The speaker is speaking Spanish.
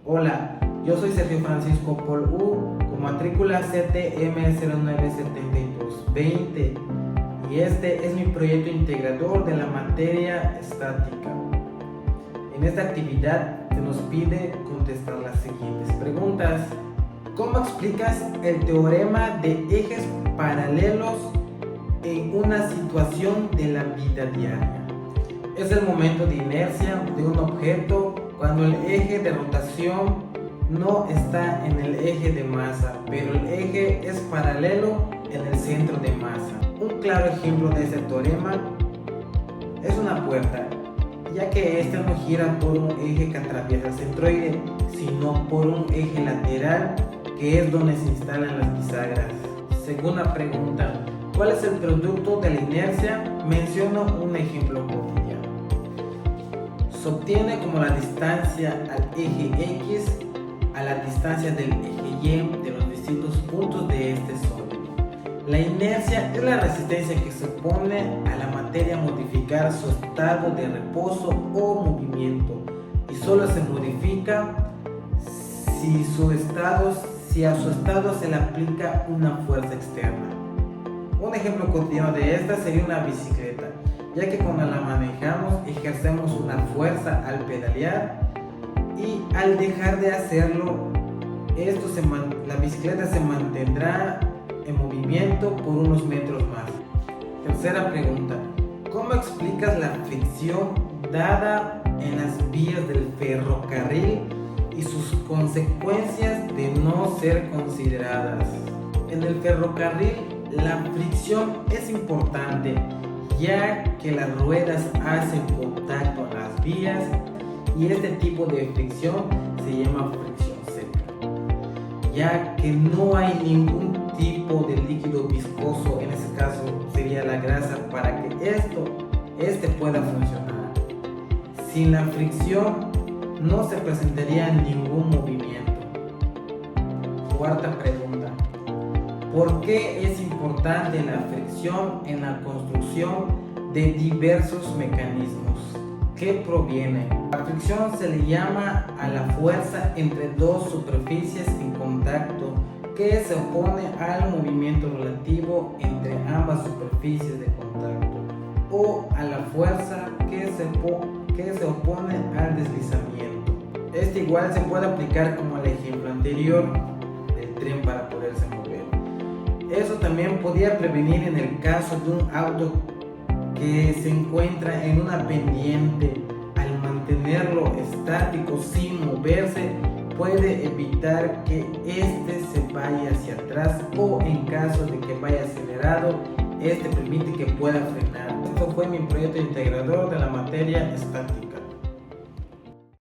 Hola, yo soy Sergio Francisco Paul U, con matrícula CTM097220 y este es mi proyecto integrador de la materia estática. En esta actividad se nos pide contestar las siguientes preguntas. ¿Cómo explicas el teorema de ejes paralelos en una situación de la vida diaria? Es el momento de inercia de un objeto cuando el eje de rotación no está en el eje de masa, pero el eje es paralelo en el centro de masa. Un claro ejemplo de este teorema es una puerta, ya que ésta no gira por un eje que atraviesa el centroide, sino por un eje lateral, que es donde se instalan las bisagras. Segunda pregunta, ¿cuál es el producto de la inercia? Menciono un ejemplo cotidiano. Se obtiene como la distancia al eje X a la distancia del eje Y de los distintos puntos de este sólido. La inercia es la resistencia que se opone a la materia a modificar su estado de reposo o movimiento, y solo se modifica si a su estado se le aplica una fuerza externa. Un ejemplo cotidiano de esta sería una bicicleta, ya que cuando la manejamos ejercemos una fuerza al pedalear y al dejar de hacerlo, la bicicleta se mantendrá en movimiento por unos metros más. Tercera pregunta, ¿cómo explicas la fricción dada en las vías del ferrocarril y sus consecuencias de no ser consideradas? En el ferrocarril la fricción es importante, ya que las ruedas hacen contacto a las vías y este tipo de fricción se llama fricción seca, ya que no hay ningún tipo de líquido viscoso, en ese caso sería la grasa, para que este pueda funcionar. Sin la fricción no se presentaría ningún movimiento. Cuarta pregunta, ¿por qué es importante la fricción en la construcción de diversos mecanismos? ¿Qué proviene? La fricción se le llama a la fuerza entre dos superficies en contacto que se opone al movimiento relativo entre ambas superficies de contacto, o a la fuerza que se opone al deslizamiento. Este igual se puede aplicar como el ejemplo anterior del tren para poderse mover. Eso también podría prevenir en el caso de un auto que se encuentra en una pendiente. Al mantenerlo estático sin moverse, puede evitar que éste se vaya hacia atrás, o en caso de que vaya acelerado, este permite que pueda frenar. Esto fue mi proyecto integrador de la materia estática.